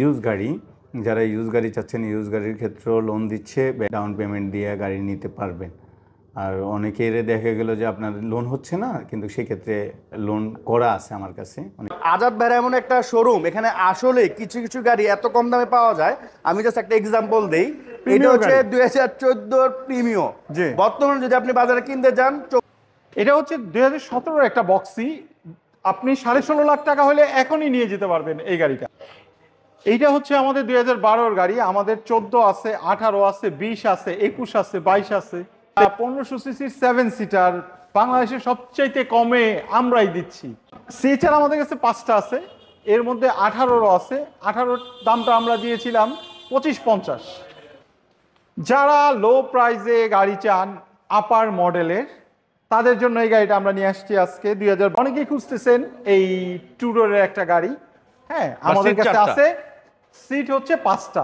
Use গাড়ি, যারা use গাড়ি চাচ্ছেন ইউজ গাড়ির ক্ষেত্রেও লোন দিচ্ছে, ডাউন পেমেন্ট দিয়ে গাড়ি নিতে পারবেন। আর অনেকের দেখা গেল যে আপনার লোন হচ্ছে না, কিন্তু সেক্ষেত্রে লোন করা আছে আমার কাছে। আজাদ ভাইয়ের এমন একটা শোরুম, এখানে আসলে কিছু কিছু গাড়ি এত কম দামে পাওয়া যায়। আমি জাস্ট একটা এক্সাম্পল দেই। এটা হচ্ছে 2014 প্রিমিও। বর্তমানে যদি আপনি বাজারে কিনতে যান, এটা হচ্ছে 2017 একটা বক্সি। আপনি 16.5 লাখ টাকা হলে এখনই নিয়ে যেতে পারবেন এই গাড়িটা। এইটা হচ্ছে আমাদের 2012 গাড়ি। আমাদের 14 আছে, 18 আছে, 20 আছে, 21 আছে, 22 আছে। 1500 সিসির 7 সিটার বাংলাদেশের সবচাইতে কমে আমরাই দিচ্ছি। সিএচআর আমাদের কাছে 5টা আছে, এর মধ্যে 18রও আছে। 18 দামটা আমরা দিয়েছিলাম 2550। যারা লো প্রাইসে গাড়ি চান আপার মডেলের, তাদের জন্য এই গাড়িটা আমরা নিয়ে আসছি আজকে 2000। অনেকেই খুঁজতেছেন এই টুডোরের একটা গাড়ি। হ্যাঁ, আমাদের কাছে আছে। সিট হচ্ছে 5টা।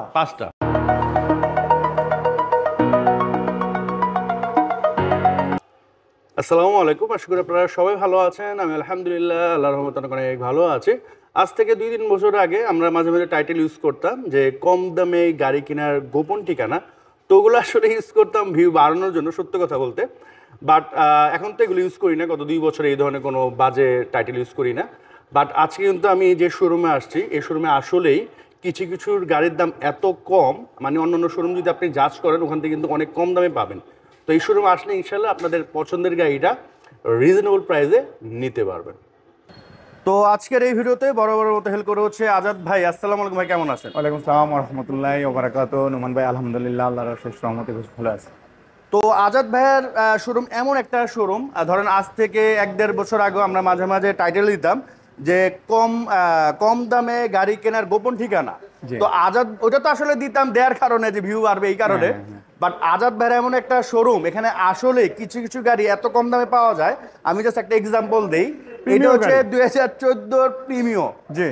আসসালামু আলাইকুম, আশা করি আপনারা সবাই ভালো আছেন। আমি আলহামদুলিল্লাহ আল্লাহর রহমতে অনেক ভালো আছি। আজ থেকে 2-3 বছর আগে আমরা মাঝে মাঝে টাইটেল ইউজ করতাম যে কম দামে গাড়ি কেনার গোপন ঠিকানা। তো ওগুলো আসলে ইউজ করতাম ভিউ বাড়ানোর জন্য, সত্য কথা বলতে। বাট এখন তো এগুলো ইউজ করি না, গত 2 বছরে এই ধরনের কোনো বাজে টাইটেল ইউজ করি না। বাট আজকে কিন্তু আমি যে শোরুমে আসছি, এই শোরুমে আসলেই কিছু কিছুর গাড়ির দাম এত কম, মানে অন্যান্য শোরুম যদি আপনি জাজ করেন ওখান থেকে কিন্তু অনেক কম দামে পাবেন। তো এই শোরুমে আসলে ইনশাল্লাহ আপনাদের পছন্দের গাড়িটা রিজনেবল প্রাইসে নিতে পারবেন। তো আজকের এই ভিডিওতে বড় মতো হেল্প করে হচ্ছে আজাদ ভাই। আসসালামু আলাইকুম ভাই, কেমন আছেন? ওয়ালাইকুম আসসালাম ওয়া রাহমাতুল্লাহি ওয়া বারাকাতুহু। নোমান ভাই আলহামদুলিল্লাহ আল্লাহর অশেষ রহমতে বেশ ভালো আছে। তো আজাদ ভাইয়ের শোরুম এমন একটা শোরুম, ধরেন আজ থেকে 1-1.5 বছর আগে আমরা মাঝে মাঝে টাইটেল দিতাম যে কম দামে গাড়ি কেনার গোপন ঠিকানা। তো আজাদ ওটা তো আসলে দিতাম দেওয়ার কারণে যে ভিউ বাড়বে এই কারণে। বাট আজাদ ভাইয়ের এমন একটা শোরুম, এখানে আসলে কিছু কিছু গাড়ি এত কম দামে পাওয়া যায়। আমি জাস্ট একটা এক্সাম্পল দেই। এটা হচ্ছে 2014 প্রিমিও।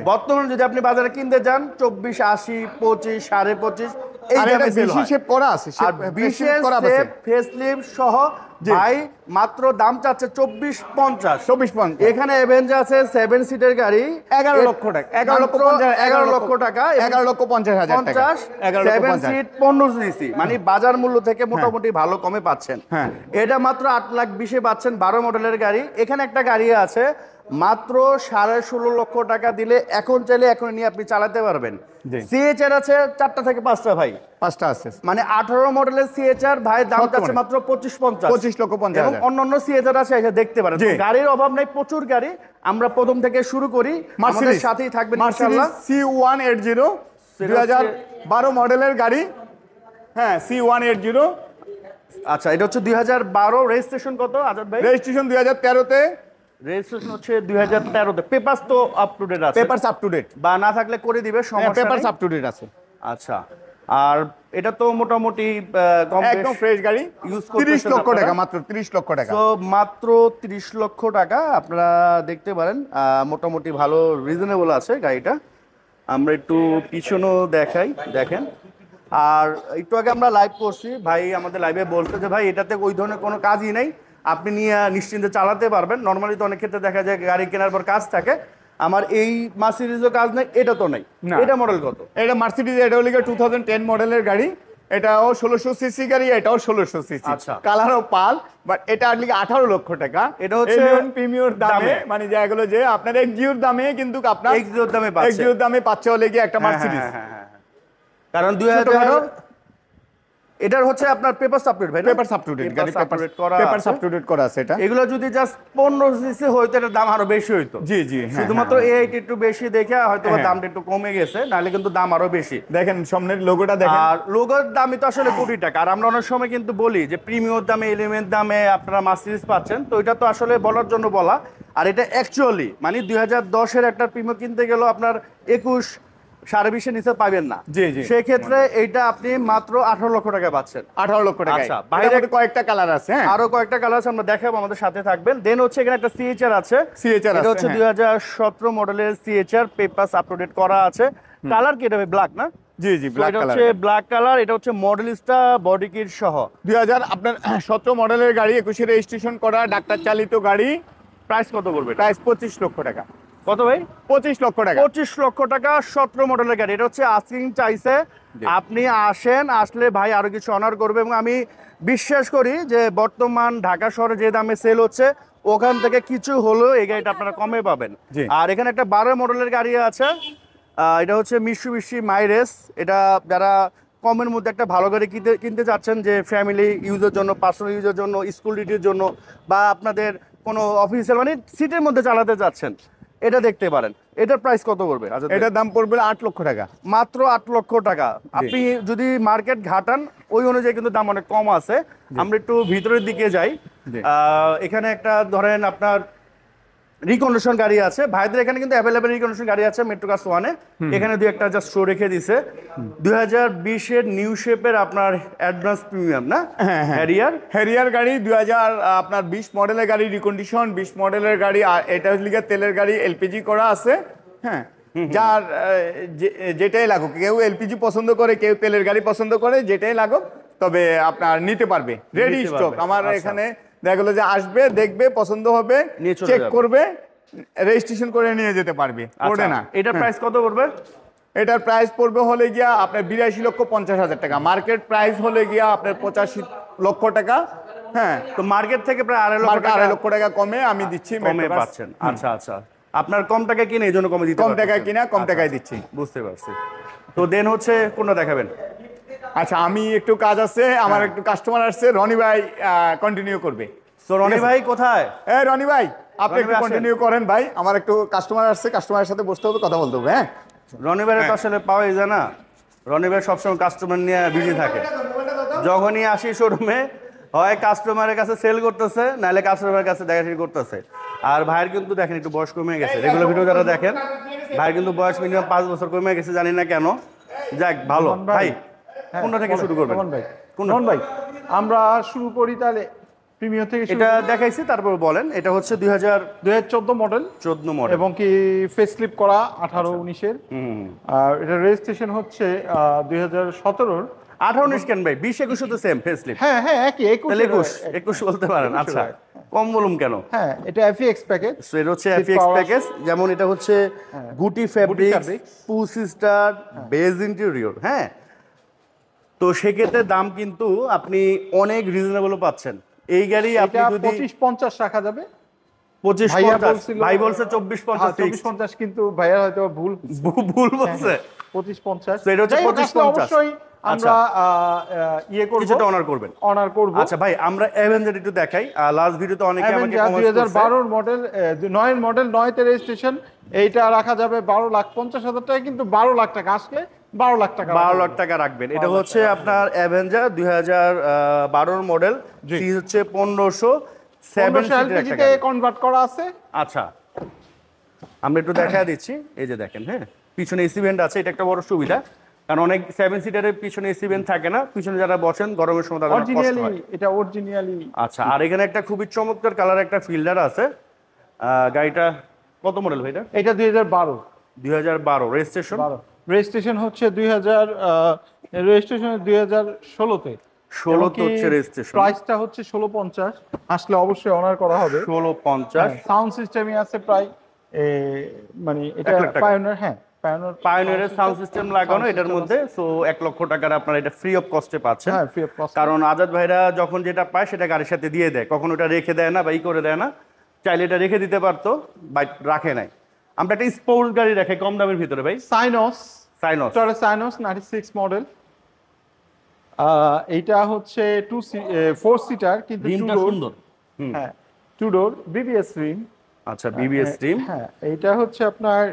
বর্তমানে যদি আপনি বাজারে কিনতে যান 24, 80, 25, 25.5 এই দামে সেল হয়। শেপ করা আছে, আর বিশেষ ফেসলিফট সহ ভাই মাত্র দাম চাচ্ছে 2450। এখানে অ্যাভেঞ্জার আছে 7 সিটের গাড়ি 11 লক্ষ টাকা, 11 লক্ষ টাকা, 11,50,000 টাকা, 7 সিট 15 সিসি, মানে বাজার মূল্য থেকে মোটামুটি ভালো কমে পাচ্ছেন। এটা মাত্র 8,20,000 পাচ্ছেন 12 মডেলের গাড়ি। এখানে একটা গাড়ি আছে মাত্র 16.5 লক্ষ টাকা দিলে এখন চাইলে এখন নিয়ে আপনি চালাতে পারবেন। সিএচআর আছে 4টা থেকে 5টা ভাই, 5টা আছে, মানে 18 মডেলের সিএচআর ভাই দাম যাচ্ছে মাত্র 25,50 এবং অন্যান্য সিএচআর আছে, এসে দেখতে পারেন। গাড়ির অভাব নাই, প্রচুর গাড়ি। আমরা প্রথম থেকে শুরু করি, আমাদের সাথেই থাকবেন ইনশাআল্লাহ। C180 2012 মডেলের গাড়ি। হ্যাঁ, C180। আচ্ছা, এটা হচ্ছে 2012। রেজিস্ট্রেশন কত আজাদ ভাই? রেজিস্ট্রেশন 2013-তে। রেজিস্ট্রেশন হচ্ছে 2013-তে। পেপারস তো আপ টু ডেট আছে? পেপারস আপ টু ডেট, বা না থাকলে করে দিবে, সমস্যা নেই। পেপারস আপ টু ডেট আছে। আচ্ছা, আর এটা তো মোটামুটি একদম ফ্রেশ গাড়ি। ইউজ 30 লক্ষ টাকা, মাত্র 30 লক্ষ টাকা। তো মাত্র 30 লক্ষ টাকা আপনারা দেখতে পারেন। মোটামুটি ভালো রিজনেবল আছে গাড়িটা। আমরা একটু পিছনেও দেখাই, দেখেন। আর একটু আগে আমরা লাইভ করছি, ভাই আমাদের লাইভে বলতে যে ভাই এটাতে ওই ধরনের কোনো কাজই নেই, আপনি নিয়ে নিশ্চিন্তে চালাতে পারবেন। নর্মালি তো অনেক ক্ষেত্রে দেখা যায় গাড়ি কেনার পর কাজ থাকে। আমার এই মার্সিডিজও কাজ নেই, এটা তো নেই। এটা মডেল কত? এটা মার্সিডিজ, এটা হলো 2010 মডেলের গাড়ি। এটাও 1600 সিসি গাড়ি, এটাও 1600 সিসি। আচ্ছা, কালারও পাল, বাট এটা আর 18 লক্ষ টাকা। এটা হচ্ছে প্রিমিয়র দামে, মানে যেগুলো যে আপনার এক্সিওর দামে, কিন্তু আপনার এক্সিওর দামে পাচ্ছে, এক্সিওর দামে পাচ্ছে হলে কি একটা মার্সিডিজ। কারণ 2000 এটার হচ্ছে আপনার পেপারস আপ টু ডেট ভাই, পেপারস আপ টু ডেট গাড়ি, পেপারস আপ টু ডেট করা আছে। এটা এগুলো যদি জাস্ট 15 সিসি হইতো এটার দাম আরো বেশি হইতো। জি, শুধুমাত্র A8 একটু বেশি দেখে হয়তো দামটা একটু কমে গেছে, নাহলে কিন্তু দাম আরো বেশি। দেখেন সামনের লোগোটা দেখেন, আর লোগোর দামই তো আসলে কোটি টাকা। আর আমরা অনেক সময় কিন্তু বলি যে প্রিমিয়ার দামে, এলিমেন্ট দামে আপনারা মার্সিডিজ পাচ্ছেন, তো এটা তো আসলে বলার জন্য বলা। আর এটা অ্যাকচুয়ালি মানে 2010-এর একটা প্রিমিয়ার কিনতে গেলেও আপনার 21, 20.5 নিচে পাবেন না। সেক্ষেত্রে এইটা আপনি মাত্র 18 লক্ষ টাকা পাচ্ছেন। 18 লক্ষ টাকা। আচ্ছা, বাইরে কয়েকটা কালার আছে, আরো কয়েকটা কালার আছে, আমরা দেখাবো, আমাদের সাথে থাকবেন। দেন হচ্ছে এখানে একটা সিএচআর আছে। এটা হচ্ছে 2017 মডেলের সিএচআর, পেপারস আপ টু ডেট করা আছে। কালার কি এটা? ব্ল্যাক না? জি, ব্ল্যাক কালার। এটা হচ্ছে ব্ল্যাক কালার। এটা হচ্ছে মডেলিস্টা বডি কিট সহ 2017 মডেলের গাড়ি, 21 রেজিস্ট্রেশন করা, ডাক্তার চালিত গাড়ি। প্রাইস কত করবে? প্রাইস 25 লক্ষ টাকা। কত ভাই? 25 লক্ষ টাকা। 25 লক্ষ টাকা 17 মডেলের গাড়ি। এটা হচ্ছে আস্কিং চাইছে। আপনি আসেন, আসলে ভাই আরো কিছু অনার করবে এবং আমি বিশ্বাস করি যে বর্তমান ঢাকা শহরে যে দামে সেল হচ্ছে ওখান থেকে কিছু হলেও এই গাড়িটা আপনারা কমে পাবেন। জি। আর এখানে একটা 12 মডেলের গাড়ি আছে, এটা হচ্ছে মিৎসুবিশি মাইরেস। এটা যারা কমের মধ্যে একটা ভালো গাড়ি কিনতে চাচ্ছেন, যে ফ্যামিলি ইউজের জন্য, পার্সোনাল ইউজের জন্য, স্কুল ডিউটির জন্য, বা আপনাদের কোনো অফিসিয়াল মানে সিটির মধ্যে চালাতে চাচ্ছেন, এটা দেখতে পারেন। এটার প্রাইস কত পড়বে? আচ্ছা, এটার দাম পড়বে 8 লক্ষ টাকা। মাত্র 8 লক্ষ টাকা। আপনি যদি মার্কেট ঘাটান ওই অনুযায়ী কিন্তু দাম অনেক কম আছে। আমরা একটু ভিতরের দিকে যাই। এখানে একটা ধরেন আপনার রিকন্ডিশন গাড়ি আছে ভাইদের, এখানে কিন্তু অ্যাভেলেবেল রিকন্ডিশন গাড়ি আছে মেট্রো কার্স ওয়ানে। এখানে দুই একটা জাস্ট শো রেখে দিছে। 2020 নিউ শেপের আপনার অ্যাডভান্স প্রিমিয়াম না, হ্যারিয়ার গাড়ি 2020 মডেলের গাড়ি, রিকন্ডিশন 20 মডেলের গাড়ি। আর এটা হচ্ছে তেলের গাড়ি, এলপিজি করা আছে। হ্যাঁ, যার যেটাই লাগুক, কেউ এলপিজি পছন্দ করে, কেউ তেলের গাড়ি পছন্দ করে, যেটাই লাগুক তবে আপনার নিতে পারবে। রেডি স্টক আমার এখানে। দেখা গেলো যে আসবে, দেখবে, পছন্দ হবে, চেক করবে, রেজিস্ট্রেশন করে নিয়ে যেতে পারবে। পড়ে না। এটার প্রাইস কত পড়বে? এটার প্রাইস পড়বে হলে গিয়া আপনার 82,50,000 টাকা। মার্কেট প্রাইস হলে গিয়া আপনার 85 লক্ষ টাকা। হ্যাঁ, তো মার্কেট থেকে প্রায় 2.5 লক্ষ টাকা কমে আমি দিচ্ছি। কমে পাচ্ছেন। আচ্ছা আচ্ছা, আপনার কম টাকা কিনে এই জন্য কমে দিতে কম টাকায় কিনা, কম টাকায় দিচ্ছি। বুঝতে পারছি। তো দেন হচ্ছে কোনটা দেখাবেন? আচ্ছা, আমি একটু কাজ আছে, আমার একটু কাস্টমার আসছে, রনি ভাই কন্টিনিউ করবে। তো রনি ভাই কোথায়? রনি ভাই আপনি রনি একটু ভাই কন্টিনিউ করেন ভাই, আমার একটু কাস্টমার আসছে, কাস্টমারের সাথে বসতে হবে, কথা বলতে হবে। হ্যাঁ, রনি ভাইয়ের তো আসলে পাওয়াই যায় না। রনি ভাই সবসময় কাস্টমার নিয়ে বিজি থাকে। যখনই আসি শোরুমে, হয় কাস্টমারের কাছে সেল করতেছে, নাহলে কাস্টমারের কাছে দেখাশি করতেছে। আর ভাইয়ের কিন্তু দেখেন একটু বয়স কমে গেছে। রেগুলার ভিডিও যারা দেখেন, ভাইয়ের কিন্তু বয়স মিনিমাম 5 বছর কমে গেছে, জানি না কেন। যাক, ভালো। ভাই কোনটা থেকে শুরু করবেন? ভাই আমরা শুরু করি তাহলে প্রিমিয়ার থেকে। এটা দেখাইছি, তারপর বলেন। এটা হচ্ছে 2014 মডেল, 14 মডেল এবং কি ফেস স্লিপ করা 18-19 এর। আর এটা রেজিস্ট্রেশন হচ্ছে 2017 এর। 18-19 কেন ভাই? 20-21 তো সেম ফেস স্লিপ। হ্যাঁ হ্যাঁ, একই 21 বলতে পারেন। আচ্ছা, কম বলুন কেন? হ্যাঁ, এটা এফএক্স প্যাকেজ। সো এটা হচ্ছে এফএক্স প্যাকেজ। যেমন এটা হচ্ছে গুটি ফেব্রিক্স, পুসিস্টার, বেজ ইন্টেরিয়র। হ্যাঁ, তো সেক্ষেত্রে দাম কিন্তু আপনি অনেক রিজনেবল পাচ্ছেন। এই গাড়ি আপনি যদি 25-50 রাখা যাবে। 25-50, ভাই বলছে 24-50। 24-50, কিন্তু ভাইয়া হয়তো ভুল বলছে। 25-50। তো এটা হচ্ছে 25-50। অবশ্যই আমরা করব, কিছুটা অনার করব। আচ্ছা ভাই, আমরা অ্যাভেঞ্জার একটু দেখাই। লাস্ট ভিডিওতে অনেকে আমাকে কমেন্ট করছে 2012 মডেল, 9 মডেল, 9 তে রেজিস্ট্রেশন। এইটা রাখা যাবে 12,50,000 টাকা, কিন্তু 12 লাখ টাকা আসলে 12 লাখ টাকা, 12 লাখ টাকা রাখবেন। এটা হচ্ছে আপনার অ্যাভেঞ্জার 2012 মডেল। সি হচ্ছে 1507 এলপিজিতে কনভার্ট করা আছে। আচ্ছা, আমরা একটু দেখা দিচ্ছি। এই যে দেখেন, হ্যাঁ, পিছনে এসি ভেন্ট আছে। এটা একটা বড় সুবিধা, কারণ অনেক 7 সিটারের পিছনে এসি ভেন্ট থাকে না। পিছনে যারা বসেন গরমের সময় তাদের কষ্ট হয়। এটা অরিজিনালি। আচ্ছা, আর এখানে একটা খুবই চমৎকার কালার একটা ফিল্টার আছে। গাড়িটা কত মডেল ভাই? এটা 2012 রেজিস্ট্রেশন। রেজিস্ট্রেশন হচ্ছে 2016 তে। 16 তে হচ্ছে রেজিস্ট্রেশন। প্রাইসটা হচ্ছে 1650। আসলে অবশ্যই অনার করা হবে। 1650। সাউন্ড সিস্টেমই আছে প্রায়, মানে এটা পায়োনিয়ার। হ্যাঁ, পায়োনিয়ারের সাউন্ড সিস্টেম লাগানো এটার মধ্যে। সো 1 লক্ষ টাকার আপনারা এটা ফ্রি অফ কস্টে পাচ্ছেন। হ্যাঁ, ফ্রি অফ কস্ট। কারণ আজাদ ভাইরা যখন যেটা পায় সেটা গাড়ির সাথে দিয়ে দেয়, কখনো ওটা রেখে দেয় না বা করে দেয় না। চাইলে এটা রেখে দিতে পারতো, বাট রাখে নাই। আমরা একটা স্পোর্টস গাড়ি রাখি কম দামের ভিতরে ভাই। Cynos 96 model. এইটা হচ্ছে 4 সিটার, কিন্তু সুন্দর। হ্যাঁ, 2 ডোর, বিবিএস রিম। আচ্ছা, বিবিএস রিম। হ্যাঁ, এইটা হচ্ছে আপনার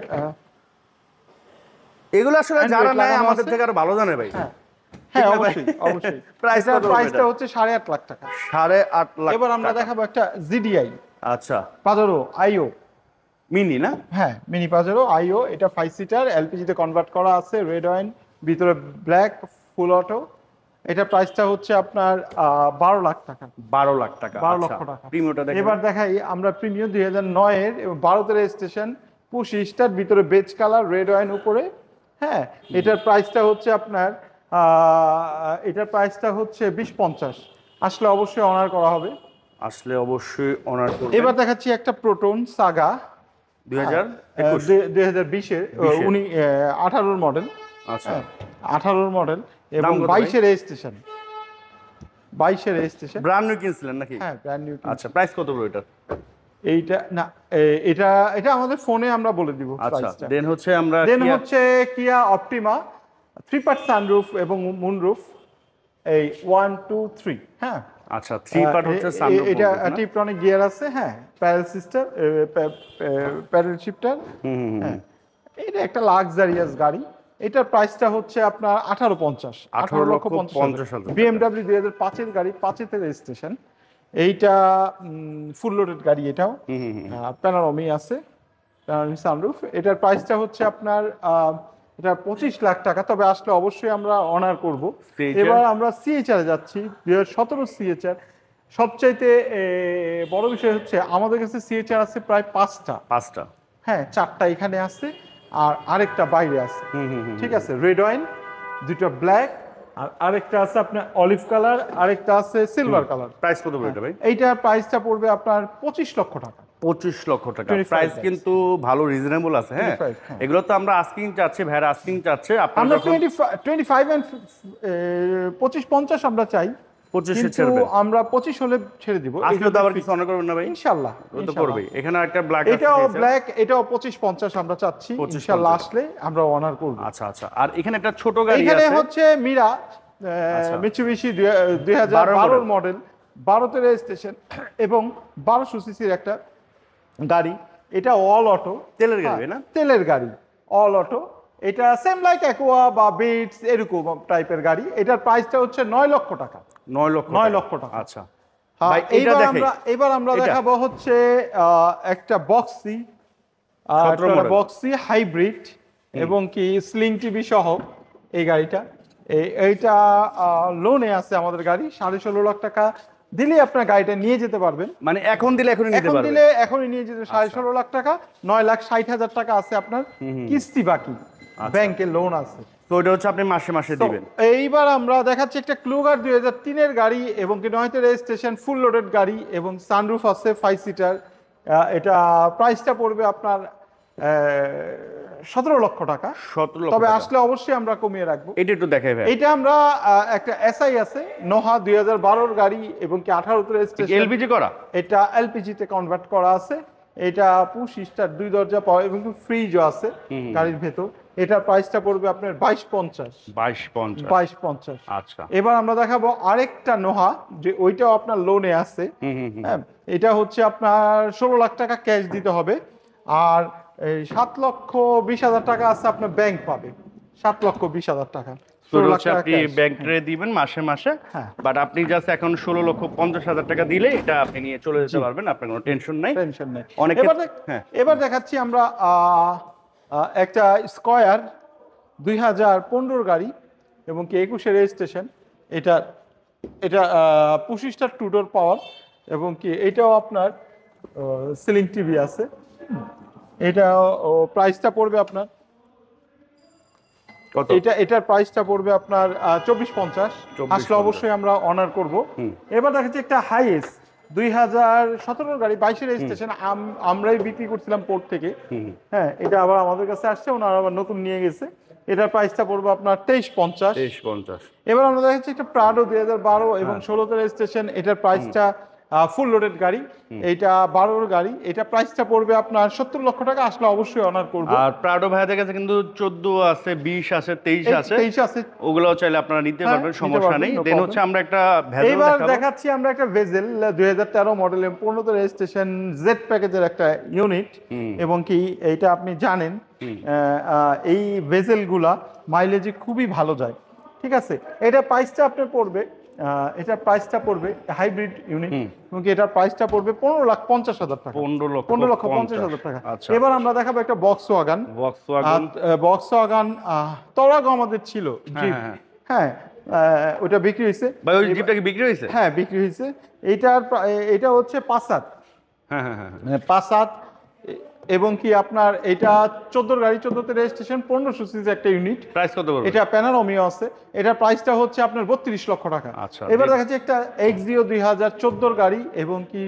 এগুলো আসলে যারা নেয় আমাদের থেকে আরো ভালো জানে ভাই। হ্যাঁ, অবশ্যই। প্রাইসটা হচ্ছে 8.5 লাখ টাকা। 8.5 লাখ। এবার আমরা দেখাবো একটা জিডিআই। আচ্ছা, পাজেরো আইও মিনি না? হ্যাঁ, মিনি পাজেরো আইও। এটা 5 সিটার, এলপিজিতে কনভার্ট করা আছে, রেড ওয়াইন, ভিতরে ব্ল্যাক, ফুল অটো। এটা প্রাইসটা হচ্ছে আপনার 12 লাখ টাকা। 12 লাখ টাকা। 12 লক্ষ টাকা। প্রিমিয়ামটা দেখেন। এবার দেখাই আমরা প্রিমিয়াম 2009 এর এবং 12 তে রেজিস্ট্রেশন, পুশ স্টার, ভিতরে বেজ কালার, রেড ওয়াইন উপরে। হ্যাঁ, এটার প্রাইসটা হচ্ছে আপনার 2050। আসলে অবশ্যই অনার করা হবে। আসলে অবশ্যই অনার করবেন। এবার দেখাচ্ছি একটা প্রোটন সাগা 2021 2020-এর উনি 18-র মডেল, আচ্ছা 18-র মডেল এবং দাম কত ভাই? 22-এর রেজিস্ট্রেশন, 22-এর রেজিস্ট্রেশন। ব্র্যান্ড নিউ কিনছিলেন নাকি? হ্যাঁ, ব্র্যান্ড নিউ। আচ্ছা প্রাইস কত বড় এটা? এইটা না, এটা এটা আমাদের ফোনে আমরা বলে দিব আচ্ছা প্রাইসটা। দেন হচ্ছে আমরা দেন হচ্ছে কিয়া অপটিমা 3 পার্ট সানরুফ এবং মুনরুফ, এই 1 2 3। হ্যাঁ, আচ্ছা 3 পার্ট হচ্ছে সানরুফ। এটা টিপটনিক গিয়ার আছে, হ্যাঁ, প্যাডেল সিস্টার, প্যাডেল শিফটার। হ্যাঁ, এটা একটা লাক্সারিয়াস গাড়ি। এটার প্রাইসটা হচ্ছে আপনার 18,50,000, 18,50,000 BMW 2005-এর গাড়ি, 5-এর রেজিস্ট্রেশন। এইটা ফুল লোডেড গাড়ি, এটাও প্যানোরামি আছে, প্যানোরামি সানরুফ। এটার প্রাইসটা হচ্ছে আপনার এটা 25 লাখ টাকা, তবে আসলে অবশ্যই আমরা অনার করব। CHR? এবার আমরা সিএচআর যাচ্ছি, 2017 সিএচআর। সবচাইতে বড় বিষয় হচ্ছে আমাদের কাছে সিএচআর আছে প্রায় 5টা। হ্যাঁ, 4টা এখানে আছে আর আরেকটা বাইরে আছে। ঠিক আছে, রেড ওয়াইন, 2টা ব্ল্যাক, আর আরেকটা আছে আপনার অলিভ কালার, আরেকটা আছে সিলভার কালার। প্রাইস কত বড় এটা ভাই? এইটার প্রাইসটা পড়বে আপনার 25 লক্ষ টাকা। 25 লক্ষ টাকা 25 প্রাইস lakhs। কিন্তু ভালো রিজনেবল আছে। হ্যাঁ 25, হ্যাঁ। এগুলো তো আমরা আস্কিং চাচ্ছি, ভাইরা আস্কিং চাচ্ছে, আপনারা আমরা যখন 25 and 25-50 আমরা চাই, 25 এ কিন্তু ছেড়বেন। আমরা 25 হলে ছেড়ে দিব। আসলে তো আবার কিছু অনার করবেন না ভাই? ইনশাআল্লাহ, ও তো করবে। এখানে একটা ব্ল্যাক আছে, এটাও ব্ল্যাক, এটাও 25-50 আমরা চাচ্ছি। 25-50 ইনশাআল্লাহ আসলে আমরা অনার করব। আচ্ছা আচ্ছা। আর এখানে একটা ছোট গাড়ি এখানে আছে, হচ্ছে মিরা মিৎসুবিশি 2012 মডেল, 12-তে রেজিস্ট্রেশন এবং 1200 সিসির একটা গাড়ি। এটা অল অটো তেলের গাড়ি না? তেলের গাড়ি, অল অটো। এটা সেম লাইক অ্যাকোয়া বা বিটস এরকম টাইপের গাড়ি। এটার প্রাইসটা হচ্ছে 9 লক্ষ টাকা। 9 লক্ষ টাকা। আচ্ছা হ্যাঁ, ভাই এটা দেখাই। এবার আমরা এটা? দেখাবো হচ্ছে একটা বক্সি, 17 মডেল। বক্সি হাইব্রিড এবং কি স্লিং টিভি সহ এই গাড়িটা। এইটা লোনে আছে আমাদের গাড়ি, 16.5 লাখ টাকা দিলে আপনার গাড়িটা নিয়ে যেতে পারবেন। মানে এখন দিলে এখনই নিতে এখন পারবেন? দিলে এখনই নিয়ে যেতে 16.5 লাখ টাকা, 9,60,000 টাকা আছে আপনার কিস্তি বাকি, ব্যাংকে লোন আছে। তো এটা হচ্ছে আপনি মাসে মাসে তো দিবেন। এইবার আমরা দেখাচ্ছি একটা ক্লুগার 2003-এর গাড়ি এবং কি 9-তে রেজিস্ট্রেশন, ফুল লোডেড গাড়ি এবং সানরুফ আছে 5 সিটার। এটা প্রাইসটা পড়বে আপনার 17 লক্ষ টাকা। 17 লক্ষ তবে টাকা। আসলে অবশ্যই আমরা কমিয়ে রাখবো। এটা একটু দেখাই ভাই। এটা আমরা একটা এসআই আছে নোহা 2012-র গাড়ি এবং কি 18-তে রেজিস্ট্রেশন। এলপিজি করা? এটা এলপিজি তে কনভার্ট করা আছে। এটা পুশ স্টার্ট, 2 দরজা পাওয়া এবং ফ্রিজও আছে গাড়ির ভেতর। এটার প্রাইসটা পড়বে আপনার 22,50। 22,50। আচ্ছা। এবার আমরা দেখাবো আরেকটা নোহা, যে ওইটাও আপনার লোনে আছে। হ্যাঁ, এটা হচ্ছে আপনার 16 লাখ টাকা ক্যাশ দিতে হবে, আর 7,20,000 টাকা আছে আপনার ব্যাংক পাবে, 7,20,000 টাকা। তো হচ্ছে আপনি ব্যাংকে দিবেন মাসে মাসে, হ্যাঁ। বাট আপনি জাস্ট এখন 16,50,000 টাকা দিলে এটা আপনি নিয়ে চলে যেতে পারবেন, আপনার কোনো টেনশন নাই। টেনশন নেই। অনেকে হ্যাঁ এবার দেখাচ্ছি আমরা একটা স্কয়ার 2015 গাড়ি এবং কি 21-এর রেজিস্ট্রেশন। এটা পুশ স্টার্ট 2 ডোর পাওয়ার এবং কি এটাও আপনার সিলিং টিভি আছে। এটা প্রাইসটা পড়বে আপনার কত? এটার প্রাইসটা পড়বে আপনার 24,50। আসলে অবশ্যই আমরা অনার করব। এবার দেখাচ্ছি একটা হাইএস 2017 গাড়ি, 22-এর রেজিস্ট্রেশন। আমরাই বিক্রি করছিলাম পোর্ট থেকে। হ্যাঁ, এটা আবার আমাদের কাছে আসছে, ওনারা আবার নতুন নিয়ে গেছে। এটার প্রাইসটা পড়বে আপনার 23,50। 23,50। এবার আমরা দেখাচ্ছি একটা প্রাডো 2012 এবং 16-তে রেজিস্ট্রেশন। এটার প্রাইসটা ফুল লোডেড গাড়ি, এইটা 12-র গাড়ি। এটা প্রাইসটা পড়বে আপনার 70 লক্ষ টাকা। আসলে অবশ্যই অনার করব। আর প্রাডো ভাইদের কাছে কিন্তু 14 আছে, 20 আছে, 23 আছে। 23 আছে, ওগুলো চাইলে আপনারা নিতে পারবেন, সমস্যা নেই। দেন হচ্ছে আমরা একটা ভেজেল এবার দেখাবো। দেখাচ্ছি আমরা একটা ভেজেল 2013 মডেল, 15-তে রেজিস্ট্রেশন, জেড প্যাকেজের একটা ইউনিট এবং কি এইটা আপনি জানেন এই ভেজেলগুলা মাইলেজে খুবই ভালো যায়। ঠিক আছে, এটা প্রাইসটা আপনার পড়বে এটার প্রাইসটা পড়বে হাইব্রিড ইউনিট এবং এটার প্রাইসটা পড়বে 15,50,000 টাকা। 15,50,000 টাকা। আচ্ছা। এবার আমরা দেখাবো একটা বক্স ওয়াগন। বক্স ওয়াগন তরাগো আমাদের ছিল, জিপ। হ্যাঁ, ওটা বিক্রি হয়েছে। ভাই ওই জিপটা কি বিক্রি হয়েছে? হ্যাঁ, বিক্রি হয়েছে। এটা হচ্ছে পাসাত। হ্যাঁ। পাসাত এবং কি আপনার এটা 14 গাড়ি, 14-তে রেজিস্ট্রেশন, 1500 সিসি একটা ইউনিট। প্রাইস কত পড়বে? এটা প্যানোরামিও আছে। এটার প্রাইসটা হচ্ছে আপনার 32 লক্ষ টাকা। আচ্ছা। এবার দেখাচ্ছি একটা এক্সিও 2014 গাড়ি এবং কি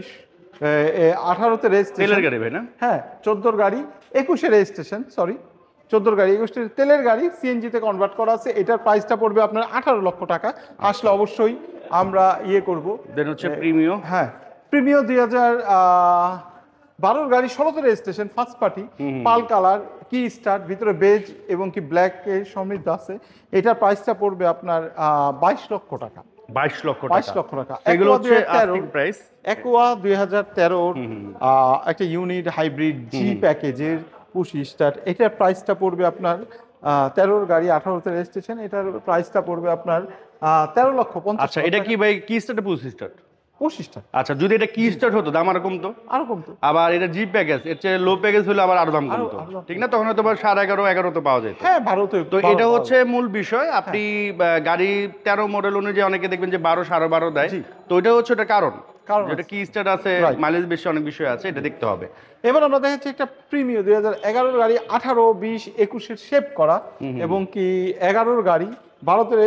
18তে তেলের রেজিস্ট্রেশন, গাড়ি ভাই না? হ্যাঁ 14 গাড়ি 21 রেজিস্ট্রেশন, সরি 14 গাড়ি 21 তেলের গাড়ি, সিএনজিতে কনভার্ট করা আছে। এটার প্রাইসটা পড়বে আপনার 18 লক্ষ টাকা। আসলে অবশ্যই আমরা ইয়ে করব। দেন হচ্ছে প্রিমিও। হ্যাঁ প্রিমিও 2012 গাড়ি 16তে রেজিস্ট্রেশন, ফার্স্ট পার্টি, পাল কালার, কি স্টার্ট, ভিতরে বেজ এবং কি ব্ল্যাক এর সমৃদ্ধ আছে। এটার প্রাইসটা পড়বে আপনার 22 লক্ষ টাকা। 22 লক্ষ 22 টাকা। লক্ষ টাকা। এগুলো হচ্ছে আস্কিং প্রাইস। অ্যাকোয়া 2013 একটা ইউনিট হাইব্রিড জি প্যাকেজের পুশ স্টার্ট, এটার প্রাইসটা পড়বে আপনার 13 গাড়ি 18তে রেজিস্ট্রেশন, এটার প্রাইসটা পড়বে আপনার 13 লক্ষ 50। আচ্ছা এটা কি ভাই কি start push start? Push start. আচ্ছা যদি এটা কি স্টার্ট হতো দাম আরো কমতো? আরো কমতো। আবার এটা জি প্যাকেজ, এর চেয়ে লো প্যাকেজ হলে আবার আরো দাম আরো কমতো, দাম ঠিক না? তখন হয়তো 11.5 11 তো পাওয়া যেত। হ্যাঁ ভারতে তো এটা হচ্ছে মূল বিষয়। আপনি গাড়ি 13 মডেল অনুযায়ী অনেকে দেখবেন যে 12 12.5 দেয়, জি। তো এটা হচ্ছে ওটা কারণ কারণ যেটা কি স্টার্ট আছে, Right. মাইলেজ বেশি, অনেক বিষয় আছে, এটা দেখতে হবে। এবার আমরা দেখাচ্ছি একটা প্রিমিয়াম 2011 গাড়ি 18, 20, 21 শেপ করা এবং কি 11 গাড়ি 12তে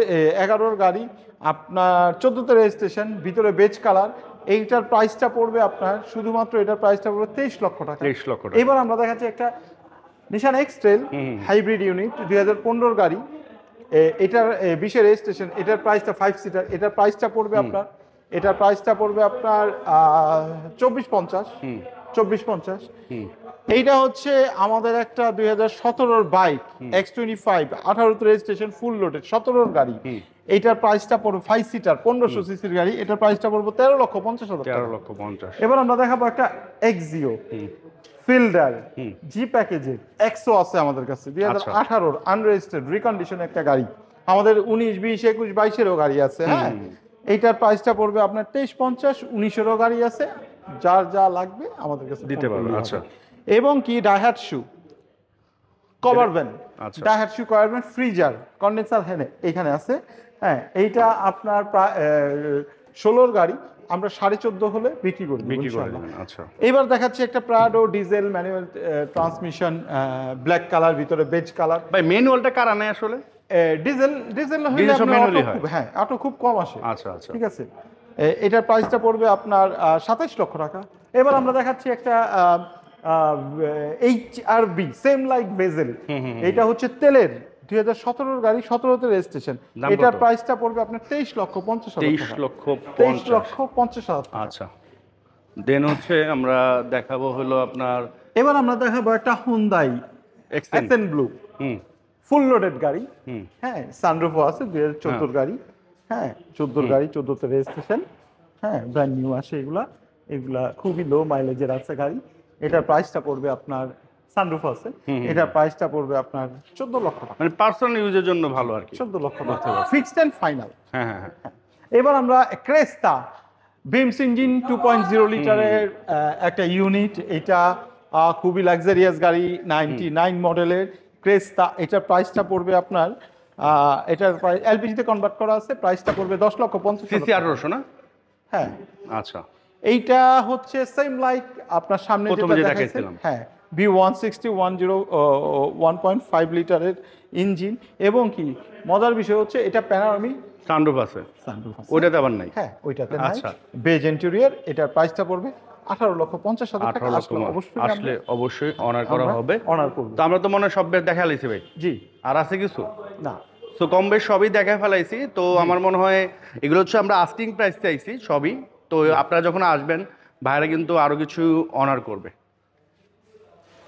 11 গাড়ি আপনার 14তে রেজিস্ট্রেশন, ভিতরে বেজ কালার। এইটার প্রাইসটা পড়বে আপনার শুধুমাত্র এটার প্রাইসটা পড়বে 23 লক্ষ টাকা। 23 লক্ষ টাকা। এবার আমরা দেখাচ্ছি একটা নিশান এক্সট্রেল হাইব্রিড ইউনিট 2015 গাড়ি, এটার 20 রেজিস্ট্রেশন, এটার প্রাইসটা 5 সিটার, এটার প্রাইসটা পড়বে আপনার 2450। 2450। এইটা হচ্ছে আমাদের একটা 2017 বাইক X25 18তে রেজিস্ট্রেশন, ফুল লোডেড 17 গাড়ি। এইটার প্রাইসটা পড়বে 5 সিটার 1500 সিসির গাড়ি, এটার প্রাইসটা পড়বে 13,50,000 টাকা। 13,50,000। এবার আমরা দেখাবো একটা এক্সিও ফিল্ডার জি প্যাকেজের, এক্সো আছে আমাদের কাছে 2018 আনরেজিস্টার্ড রিকন্ডিশন একটা গাড়ি। আমাদের 19, 20, 21, 22-এরও গাড়ি আছে। হ্যাঁ এইটার প্রাইসটা পড়বে আপনার 2350, 19-এরও গাড়ি আছে, যার যা লাগবে আমাদের কাছে দিতে phone পারবে। করলেই আচ্ছা। হবে। এবং কি ডাইহাট শু কভার ভ্যান, আচ্ছা। ডাইহাট শু কভার ভ্যান ফ্রিজার কন্ডেন্সার এখানে আছে। হ্যাঁ এইটা আপনার প্রায় 16 গাড়ি, আমরা 14.5 হলে বিক্রি করে দেব বিক্রি করে ইনশাআল্লাহ। দেবেন। আচ্ছা। এবার দেখাচ্ছি একটা Prado diesel manual transmission, black colour, ভিতরে বেজ কালার। ভাই ম্যানুয়ালটা কারা নেই আসলে? ডিজেল হলে ডিজেল সব আপনার manually অটো হয়? খুব, হ্যাঁ অটো খুব কম আসে। আচ্ছা আচ্ছা। ঠিক আছে, এটার প্রাইসটা পড়বে আপনার 27 লক্ষ টাকা। এবার আমরা দেখাচ্ছি একটা HRV সেম লাইক ভেজেল, এটা হচ্ছে তেলের 2017 গাড়ি 17তে রেজিস্ট্রেশন, দাম এটার কত? প্রাইসটা পড়বে আপনার 23,50,000 23 টাকা। লক্ষ 23,50,000 টাকা। আচ্ছা। দেন হচ্ছে আমরা দেখাবো হলো আপনার এবার আমরা দেখাবো একটা হুন্দাই এক্সেন। ব্লু হুম ফুল লোডেড গাড়ি। হুম। হ্যাঁ সানরুফও আছে 2014 গাড়ি। হ্যাঁ 14 গাড়ি 14তে রেজিস্ট্রেশন। হ্যাঁ ব্র্যান্ড নিউ আসে এগুলা, এগুলা খুবই লো মাইলেজের আছে গাড়ি। এটার প্রাইসটা পড়বে আপনার, সানরুফ আছে, এটার প্রাইসটা পড়বে আপনার 14 লক্ষ টাকা। মানে পার্সোনাল ইউজের জন্য ভালো আর কি। 14 লক্ষ টাকা ফিক্সড এন্ড ফাইনাল। হ্যাঁ হ্যাঁ হ্যাঁ। এবার আমরা ক্রেস্তা বিমস ইঞ্জিন 2.0 লিটারের একটা ইউনিট, এটা খুবই লাক্সারিয়াস গাড়ি, 99 মডেলের ক্রেস্তা। এটার প্রাইসটা পড়বে আপনার এটার প্রাইস এলপিজিতে কনভার্ট করা আছে, প্রাইসটা পড়বে 10,50,000 সিসি 1800 না? হ্যাঁ আচ্ছা। এইটা হচ্ছে সেম লাইক আপনার সামনে প্রথমে যেটা যে দেখাইছিলাম। দেখাইছিলাম। হ্যাঁ V160 1.5 লিটারের ইঞ্জিন এবং কি মজার বিষয় হচ্ছে এটা প্যানোরামিক সানরুফ আছে, সানরুফ আছে। ওইটাতে আবার নাই। হ্যাঁ ওইটাতে নাই। আচ্ছা। বেজ ইন্টেরিয়র, এটার প্রাইসটা পড়বে 18,50,000 টাকা। 18 লক্ষ আসলে অবশ্যই অনার করা হবে। অনার করব। তো আমরা তো মনে হয় সব বেশ দেখা লাইছি ভাই, জি আর আছে কিছু? না তো কম বেশ সবই দেখা ফেলাইছি। তো আমার মনে হয় এগুলো হচ্ছে আমরা আস্কিং প্রাইস চাইছি সবই। তো আপনারা যখন আসবেন ভাইরা কিন্তু আরো কিছু অনার করবে।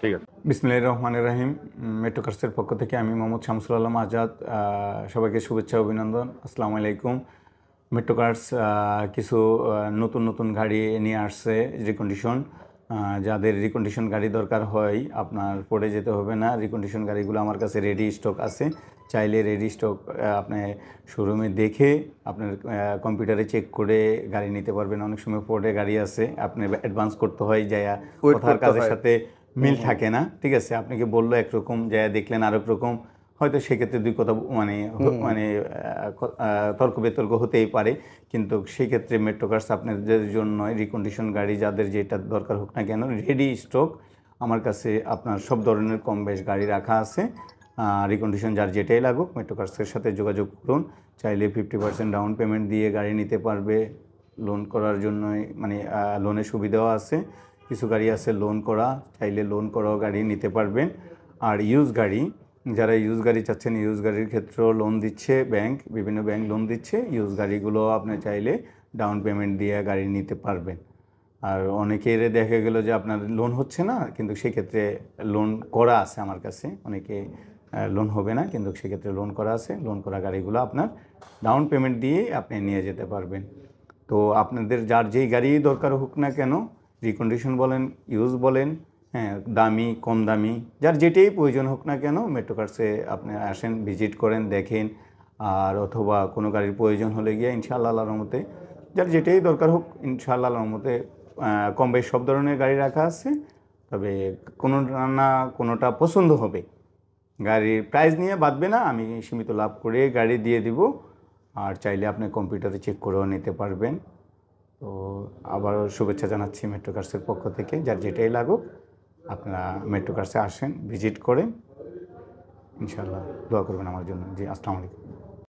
ঠিক আছে। বিসমিল্লাহির রহমানির রহিম। মেট্রো কার্সের পক্ষ থেকে আমি মোহাম্মদ শামসুল আলম আজাদ, সবাইকে শুভেচ্ছা অভিনন্দন। আসসালামু আলাইকুম। মেট্রো কার্স কিছু নতুন নতুন গাড়ি নিয়ে আসছে রিকন্ডিশন। যাদের রিকন্ডিশন গাড়ি দরকার হয় আপনার পড়ে যেতে হবে না, রিকন্ডিশন গাড়িগুলো আমার কাছে রেডি স্টক আছে। চাইলে রেডি স্টক আপনি শোরুমে দেখে আপনার কম্পিউটারে চেক করে গাড়ি নিতে পারবেন। অনেক সময় পড়ে গাড়ি আছে, আপনি অ্যাডভান্স করতে হয়, যায়া কথার কাজের সাথে মিল থাকে না। ঠিক আছে, আপনাকে বললো একরকম, যায়া দেখলেন আরেক রকম, হয়তো সেক্ষেত্রে দুই কথা মানে তর্ক বিতর্ক হতেই পারে। কিন্তু সেক্ষেত্রে মেট্রো কার্স আপনাদের জন্য রিকন্ডিশন গাড়ি যাদের যেটা দরকার হোক না কেন, রেডি স্টক আমার কাছে আপনার সব ধরনের কম বেশ গাড়ি রাখা আছে। রিকন্ডিশন যার যেটাই লাগুক মেট্রো কার্সের সাথে যোগাযোগ করুন। চাইলে 50% ডাউন পেমেন্ট দিয়ে গাড়ি নিতে পারবে, লোন করার জন্যই মানে লোনের সুবিধাও আছে। কিছু গাড়ি আছে লোন করা, চাইলে লোন করাও গাড়ি নিতে পারবেন। আর ইউজ গাড়ি, যারা ইউজ গাড়ি চাচ্ছেন, ইউজ গাড়ির ক্ষেত্রেও লোন দিচ্ছে ব্যাংক, বিভিন্ন ব্যাংক লোন দিচ্ছে। ইউজ গাড়িগুলো আপনি চাইলে ডাউন পেমেন্ট দিয়ে গাড়ি নিতে পারবেন। আর অনেকের দেখা গেল যে আপনার লোন হচ্ছে না, কিন্তু সেক্ষেত্রে লোন করা আছে আমার কাছে। অনেকে লোন হবে না, কিন্তু সেক্ষেত্রে লোন করা আছে। লোন করা গাড়িগুলো আপনার ডাউন পেমেন্ট দিয়ে আপনি নিয়ে যেতে পারবেন। তো আপনাদের যার যেই গাড়ি দরকার হোক না কেন, রিকন্ডিশন বলেন, ইউজ বলেন, হ্যাঁ, দামি কম দামি, যার যেটাই প্রয়োজন হোক না কেন, মেট্রো কার্সে আপনি আসেন, ভিজিট করেন, দেখেন। আর অথবা কোনো গাড়ির প্রয়োজন হলে গিয়ে ইনশাআল্লাহ আল্লাহর রহমতে যার যেটাই দরকার হোক, ইনশাআল্লাহ আল্লাহর রহমতে কম বেশ সব ধরনের গাড়ি রাখা আছে। তবে কোনো না কোনোটা পছন্দ হবে, গাড়ির প্রাইস নিয়ে বাঁধবে না, আমি সীমিত লাভ করে গাড়ি দিয়ে দিব। আর চাইলে আপনি কম্পিউটারে চেক করেও নিতে পারবেন। তো আবারও শুভেচ্ছা জানাচ্ছি মেট্রো কার্সের পক্ষ থেকে। যার যেটাই লাগুক আপনারা মেট্রো কার্সে আসেন, ভিজিট করেন, ইনশাআল্লাহ দোয়া করবেন আমার জন্য। জি, আসসালামু আলাইকুম।